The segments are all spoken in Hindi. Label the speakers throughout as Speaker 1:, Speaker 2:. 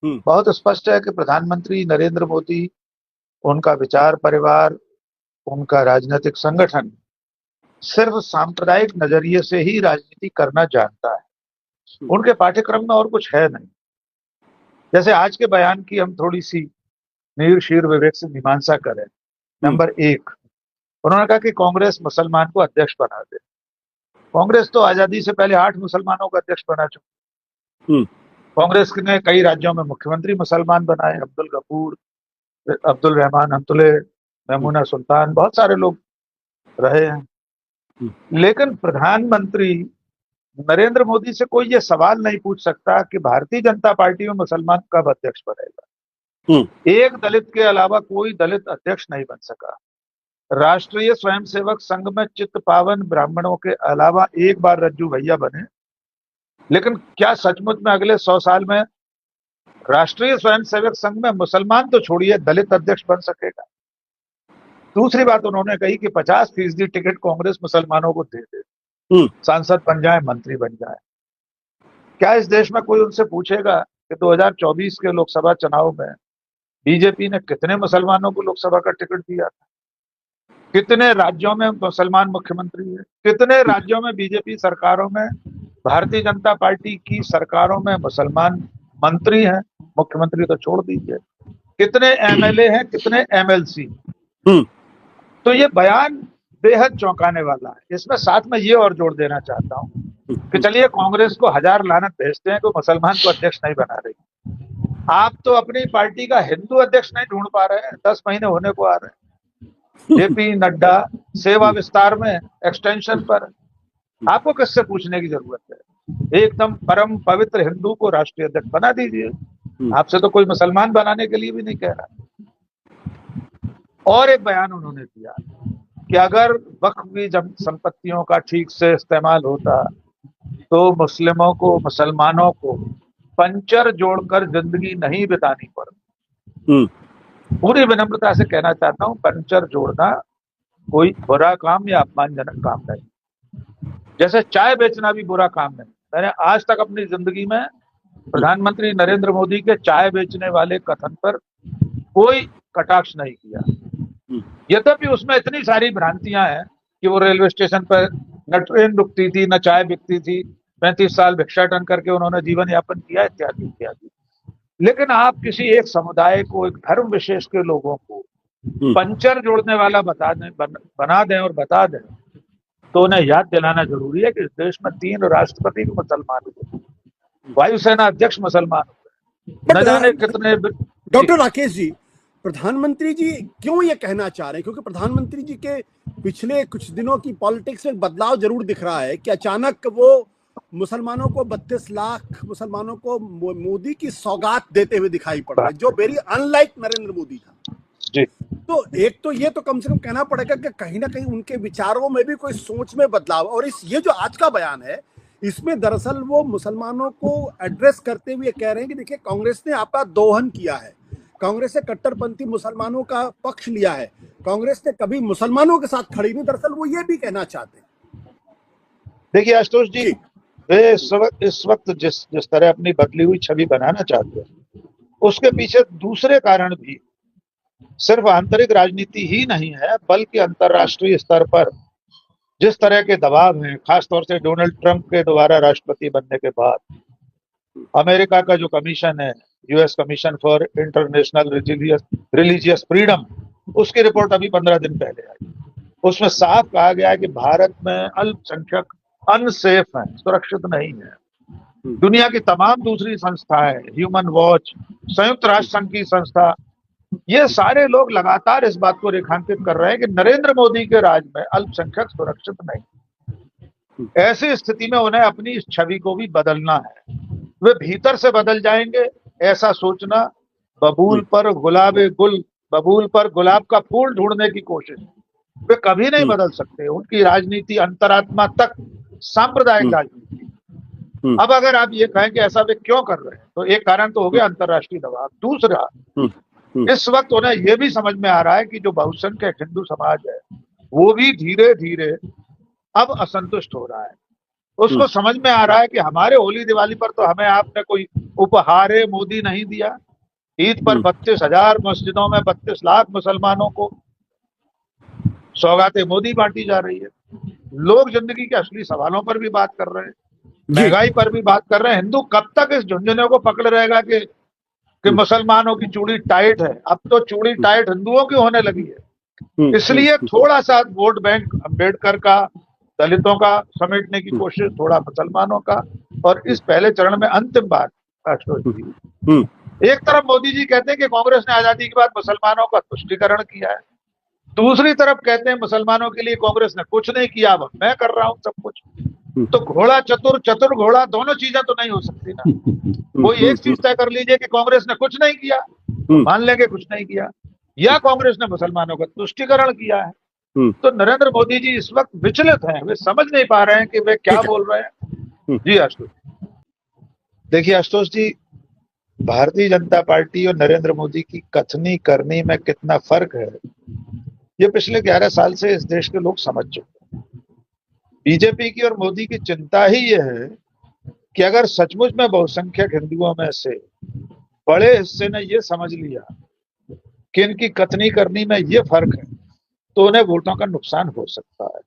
Speaker 1: बहुत स्पष्ट है कि प्रधानमंत्री नरेंद्र मोदी, उनका विचार परिवार, उनका राजनीतिक संगठन सिर्फ सांप्रदायिक नजरिए से ही राजनीति करना जानता है। उनके पाठ्यक्रम में और कुछ है नहीं। जैसे आज के बयान की हम थोड़ी सी नीर शीर विवेक से मीमांसा करें। नंबर 1, उन्होंने कहा कि कांग्रेस मुसलमान को अध्यक्ष बना दे। कांग्रेस तो आजादी से पहले 8 मुसलमानों को अध्यक्ष बना चुकी। कांग्रेस ने कई राज्यों में मुख्यमंत्री मुसलमान बनाए, अब्दुल गफूर, अब्दुल रहमान अंतुले, मेमूना सुल्तान, बहुत सारे लोग रहे हैं। लेकिन प्रधानमंत्री नरेंद्र मोदी से कोई ये सवाल नहीं पूछ सकता कि भारतीय जनता पार्टी में मुसलमान कब अध्यक्ष बनेगा। एक दलित के अलावा कोई दलित अध्यक्ष नहीं बन सका। राष्ट्रीय स्वयंसेवक संघ में चित्त पावन ब्राह्मणों के अलावा एक बार रज्जू भैया बने, लेकिन क्या सचमुच में अगले 100 साल में राष्ट्रीय स्वयंसेवक संघ में मुसलमान तो छोड़िए दलित अध्यक्ष बन सकेगा? दूसरी बात उन्होंने कही कि 50% टिकट कांग्रेस मुसलमानों को दे दे, सांसद बन जाए, मंत्री बन जाए। क्या इस देश में कोई उनसे पूछेगा कि 2024 के लोकसभा चुनाव में बीजेपी ने कितने मुसलमानों को लोकसभा का टिकट दिया था? कितने राज्यों में मुसलमान मुख्यमंत्री है? कितने राज्यों में बीजेपी सरकारों में, भारतीय जनता पार्टी की सरकारों में मुसलमान मंत्री हैं? मुख्यमंत्री तो छोड़ दीजिए। कितने एमएलए हैं, कितने एमएलसी? तो ये बयान बेहद चौंकाने वाला है। इसमें साथ में ये और जोड़ देना चाहता हूं कि चलिए कांग्रेस को हजार लानत भेजते हैं कि मुसलमान को अध्यक्ष नहीं बना रही। आप तो अपनी पार्टी का हिंदू अध्यक्ष नहीं ढूंढ पा रहे हैं। 10 महीने होने को आ रहे हैं। जेपी नड्डा सेवा विस्तार में एक्सटेंशन पर आपको किससे पूछने की जरूरत है? एकदम परम पवित्र हिंदू को राष्ट्रीय अध्यक्ष बना दीजिए। आपसे तो कोई मुसलमान बनाने के लिए भी नहीं कह रहा। और एक बयान उन्होंने दिया कि अगर वक्फ संपत्तियों का ठीक से इस्तेमाल होता तो मुस्लिमों को, मुसलमानों को पंचर जोड़कर जिंदगी नहीं बितानी पड़ती। पूरी विनम्रता से कहना चाहता हूं, पंचर जोड़ना कोई बुरा काम या अपमानजनक काम नहीं। जैसे चाय बेचना भी बुरा काम नहीं। मैंने आज तक अपनी जिंदगी में प्रधानमंत्री नरेंद्र मोदी के चाय बेचने वाले कथन पर कोई कटाक्ष नहीं किया। यद्यपि उसमें इतनी सारी भ्रांतियां हैं कि वो रेलवे स्टेशन पर न ट्रेन रुकती थी, न चाय बिकती थी, 35 साल भिक्षाटन करके उन्होंने जीवन यापन किया, इत्यादि इत्यादि। लेकिन आप किसी एक समुदाय को, एक धर्म विशेष के लोगों को पंचर जोड़ने वाला बना दें और बता दें, तो उन्हें याद दिलाना जरूरी है कि इस देश में 3 राष्ट्रपति भी मुसलमान हुए, वायुसेना अध्यक्ष मुसलमान हुए, न जाने कितने।
Speaker 2: डॉक्टर राकेश जी, प्रधानमंत्री जी क्यों ये कहना चाह रहे हैं? क्योंकि प्रधानमंत्री जी के पिछले कुछ दिनों की पॉलिटिक्स में बदलाव जरूर दिख रहा है कि अचानक वो मुसलमानों को 32 लाख मुसलमानों को मोदी की सौगात देते हुए दिखाई पड़ रहा है, जो वेरी अनलाइक नरेंद्र मोदी था
Speaker 1: जी।
Speaker 2: तो एक तो ये तो कम से कम कहना पड़ेगा कि कहीं ना कहीं उनके विचारों में भी कोई सोच में बदलाव। और ये जो आज का बयान है, इसमें दरअसल वो मुसलमानों को एड्रेस करते हुए कह रहे हैं कि देखिए, कांग्रेस ने आपका दोहन किया है, कांग्रेस ने कट्टरपंथी मुसलमानों का पक्ष लिया है, कांग्रेस ने कभी मुसलमानों के साथ खड़ी नहीं। दरअसल वो ये भी कहना चाहते हैं।
Speaker 1: देखिए आशुतोष जी, वे इस वक्त जिस तरह अपनी बदली हुई छवि बनाना चाहते हैं, उसके पीछे दूसरे कारण भी सिर्फ आंतरिक राजनीति ही नहीं है, बल्कि अंतर्राष्ट्रीय स्तर पर जिस तरह के दबाव हैं, खासतौर से डोनाल्ड ट्रंप के दोबारा राष्ट्रपति बनने के बाद, अमेरिका का जो कमीशन है, US commission for international religious freedom, उसकी रिपोर्ट अभी 15 दिन पहले आई। उसमें साफ कहा गया है कि भारत में अल्पसंख्यक अनसेफ हैं, सुरक्षित नहीं है। दुनिया की तमाम दूसरी संस्थाएं, ह्यूमन वॉच, संयुक्त राष्ट्र संघ की संस्था, ये सारे लोग लगातार इस बात को रेखांकित कर रहे हैं कि नरेंद्र मोदी के राज में अल्पसंख्यक सुरक्षित नहीं। ऐसी स्थिति में उन्हें अपनी इस छवि को भी बदलना है। वे भीतर से बदल जाएंगे, ऐसा सोचना बबूल पर गुलाब का फूल ढूंढने की कोशिश, वे कभी नहीं बदल सकते। उनकी राजनीति अंतरात्मा तक सांप्रदायिक राजनीति। अब अगर आप ये कहें कि ऐसा वे क्यों कर रहे हैं, तो एक कारण तो हो गया अंतर्राष्ट्रीय दबाव। दूसरा, इस वक्त उन्हें यह भी समझ में आ रहा है कि जो बहुसंख्यक हिंदू समाज है, वो भी धीरे धीरे अब असंतुष्ट हो रहा है। उसको समझ में आ रहा है कि हमारे होली दिवाली पर तो हमें आपने कोई उपहार मोदी नहीं दिया। ईद पर 32,000 मस्जिदों में 32 लाख मुसलमानों को सौगातें मोदी बांटी जा रही है। लोग जिंदगी के असली सवालों पर भी बात कर रहे हैं, महंगाई पर भी बात कर रहे हैं। हिंदू कब तक इस झुंझुने को पकड़ रहेगा कि मुसलमानों की चूड़ी टाइट है? अब तो चूड़ी टाइट हिंदुओं की होने लगी है। इसलिए थोड़ा सा वोट बैंक अम्बेडकर का, दलितों का समेटने की कोशिश, थोड़ा मुसलमानों का, और इस पहले चरण में अंतिम बात आशुतोष जी, एक तरफ मोदी जी कहते हैं कि कांग्रेस ने आजादी के बाद मुसलमानों का तुष्टीकरण किया है, दूसरी तरफ कहते हैं मुसलमानों के लिए कांग्रेस ने कुछ नहीं किया, अब मैं कर रहा हूं सब कुछ। तो घोड़ा चतुर, चतुर घोड़ा, दोनों चीजें तो नहीं हो सकती ना। कोई एक चीज तय कर लीजिए कि कांग्रेस ने कुछ नहीं किया, मान लेंगे कुछ नहीं किया, या कांग्रेस ने मुसलमानों का तुष्टीकरण किया है। तो नरेंद्र मोदी जी इस वक्त विचलित हैं, वे समझ नहीं पा रहे हैं कि वे क्या बोल रहे हैं। जी आशुतोष। देखिए आशुतोष जी, भारतीय जनता पार्टी और नरेंद्र मोदी की कथनी करनी में कितना फर्क है, ये पिछले 11 साल से इस देश के लोग समझ चुके हैं। बीजेपी की और मोदी की चिंता ही ये है कि अगर सचमुच में बहुसंख्यक हिंदुओं में से बड़े हिस्से ने ये समझ लिया कि इनकी कथनी करनी में ये फर्क है, तो उन्हें वोटों का नुकसान हो सकता है।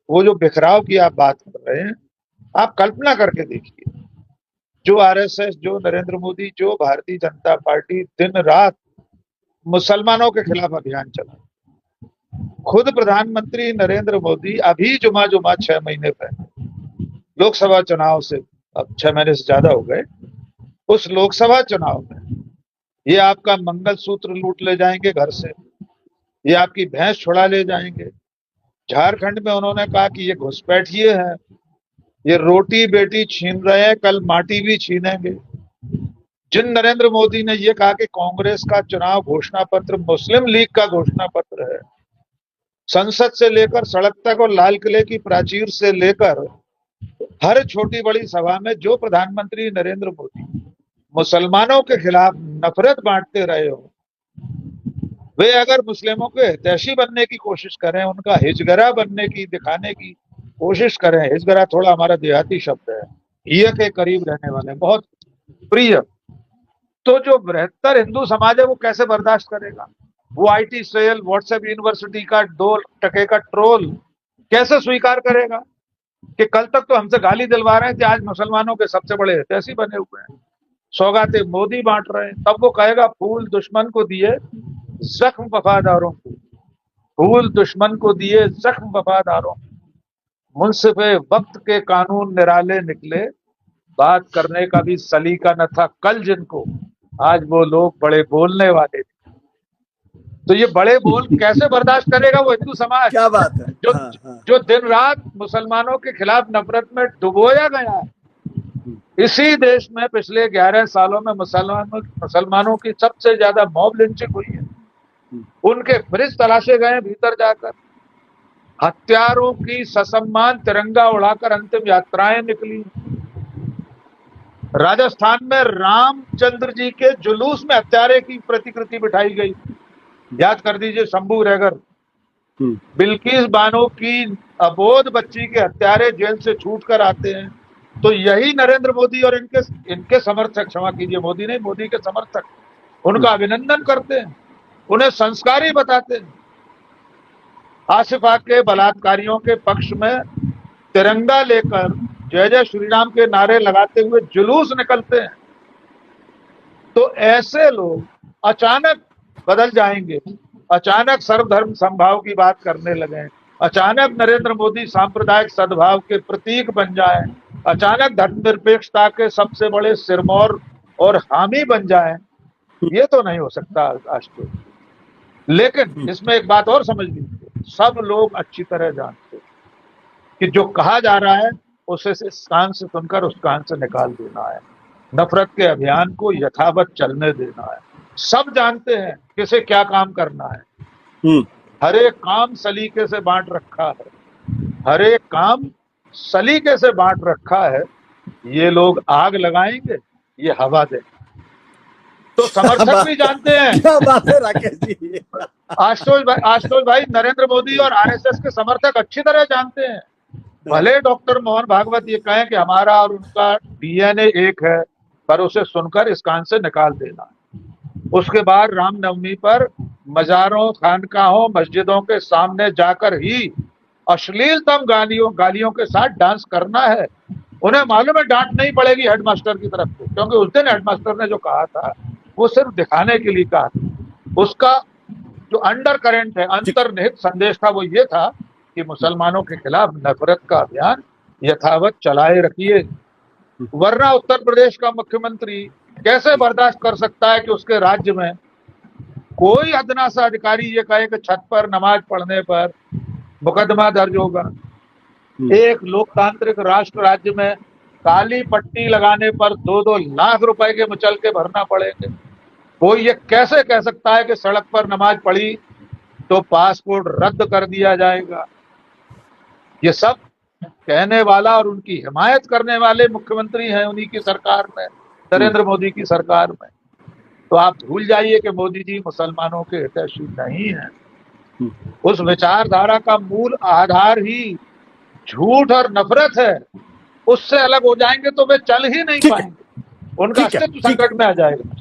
Speaker 1: वो जो बिखराव की आप बात कर रहे हैं, आप कल्पना करके देखिए, जो आरएसएस, जो नरेंद्र मोदी, जो भारतीय जनता पार्टी दिन रात मुसलमानों के खिलाफ अभियान चला, खुद प्रधानमंत्री नरेंद्र मोदी अभी जुमा 6 महीने पहले लोकसभा चुनाव से, अब 6 महीने से ज्यादा हो गए, उस लोकसभा चुनाव में ये आपका मंगलसूत्र लूट ले जाएंगे घर से, ये आपकी भैंस छुड़ा ले जाएंगे। झारखंड में उन्होंने कहा कि ये घुसपैठिए हैं, ये रोटी बेटी छीन रहे हैं, कल माटी भी छीनेंगे। जिन नरेंद्र मोदी ने ये कहा कि कांग्रेस का चुनाव घोषणा पत्र मुस्लिम लीग का घोषणा पत्र है, संसद से लेकर सड़क तक और लाल किले की प्राचीर से लेकर हर छोटी बड़ी सभा में जो प्रधानमंत्री नरेंद्र मोदी मुसलमानों के खिलाफ नफरत बांटते रहे हो, वे अगर मुस्लिमों के हितैषी बनने की कोशिश करें, उनका हिजगरा बनने की, दिखाने की कोशिश करें, हिजगरा थोड़ा हमारा देहाती शब्द है, हिय के करीब रहने वाले, बहुत प्रिय, तो जो बृहत्तर हिंदू समाज है वो कैसे बर्दाश्त करेगा? वो आईटी सेल, व्हाट्सएप यूनिवर्सिटी का 2 टके का ट्रोल कैसे स्वीकार करेगा कि कल तक तो हमसे गाली दिलवा रहे थे, आज मुसलमानों के सबसे बड़े हितैषी बने हुए हैं, सौगातें मोदी बांट रहे हैं। तब वो कहेगा फूल दुश्मन को दिए, जख्म वफादारों को, फूल दुश्मन को दिए, जख्म वफादारों, मुंसिफे वक्त के कानून निराले निकले, बात करने का भी सलीका न था कल जिनको, आज वो लोग बड़े बोलने वाले थे। तो ये बड़े बोल कैसे बर्दाश्त करेगा वो हिंदू समाज?
Speaker 2: क्या बात है।
Speaker 1: जो दिन रात मुसलमानों के खिलाफ नफरत में डुबोया गया है। इसी देश में पिछले 11 सालों में मुसलमानों की सबसे ज्यादा मॉब लिंचिंग हुई है, उनके फ्रिज तलाशे गए भीतर जाकर, हत्यारों की ससम्मान तिरंगा उड़ाकर अंतिम यात्राएं निकली। राजस्थान में रामचंद्र जी के जुलूस में हत्यारे की प्रतिकृति बिठाई गई, याद कर दीजिए शंभू रेगर। बिल्किस बानो की अबोध बच्ची के हत्यारे जेल से छूट कर आते हैं, तो यही नरेंद्र मोदी और इनके समर्थक, क्षमा कीजिए मोदी नहीं, मोदी के समर्थक उनका अभिनंदन करते हैं, उन्हें संस्कारी बताते हैं। आसिफा के बलात्कारियों के पक्ष में तिरंगा लेकर जय जय श्री राम के नारे लगाते हुए जुलूस निकलते हैं। तो ऐसे लोग अचानक बदल जाएंगे, अचानक सर्वधर्म समभाव की बात करने लगे, अचानक नरेंद्र मोदी सांप्रदायिक सद्भाव के प्रतीक बन जाए, अचानक धर्मनिरपेक्षता के सबसे बड़े सिरमौर और हामी बन जाए, ये तो नहीं हो सकता आशुतोष। लेकिन इसमें एक बात और समझ लीजिए, सब लोग अच्छी तरह जानते कि जो कहा जा रहा है उसे इस कान से सुनकर उस कान से निकाल देना है, नफरत के अभियान को यथावत चलने देना है। सब जानते हैं किसे क्या काम करना है, हर एक काम सलीके से बांट रखा है, हर एक काम सलीके से बांट रखा है। ये लोग आग लगाएंगे, ये हवा देंगे। तो समर्थक भी जानते हैं।
Speaker 2: क्या बात है राकेश जी।
Speaker 1: आशुतोष भाई, नरेंद्र मोदी और आरएसएस के समर्थक अच्छी तरह जानते हैं भले डॉक्टर मोहन भागवत ये कहें कि हमारा और उनका डीएनए एक है, पर उसे सुनकर इस कान से निकाल देना। उसके बाद रामनवमी पर मजारों, खानकाहों, मस्जिदों के सामने जाकर ही अश्लीलतम गालियों के साथ डांस करना है। उन्हें मालूम है डांट नहीं पड़ेगी हेडमास्टर की तरफ से, क्योंकि उस दिन हेडमास्टर ने जो कहा था वो सिर्फ दिखाने के लिए कहा था। उसका जो अंडर करेंट है, अंतर्निहित संदेश था, वो ये था कि मुसलमानों के खिलाफ नफरत का अभियान यथावत चलाए रखिए, वरना उत्तर प्रदेश का मुख्यमंत्री कैसे बर्दाश्त कर सकता है कि उसके राज्य में कोई अदना सा अधिकारी ये कहे कि छत पर नमाज पढ़ने पर मुकदमा दर्ज होगा। एक लोकतांत्रिक राष्ट्र राज्य में काली पट्टी लगाने पर 2-2 लाख रुपए के मुचलके भरना पड़ेंगे। कोई ये कैसे कह सकता है कि सड़क पर नमाज पढ़ी तो पासपोर्ट रद्द कर दिया जाएगा। ये सब कहने वाला और उनकी हिमायत करने वाले मुख्यमंत्री हैं उन्हीं की सरकार में, नरेंद्र मोदी की सरकार में। तो आप भूल जाइए कि मोदी जी मुसलमानों के हितैषी नहीं हैं। उस विचारधारा का मूल आधार ही झूठ और नफरत है। उससे अलग हो जाएंगे तो वे चल ही नहीं पाएंगे, उनका अस्तित्व संकट में आ जाएगा।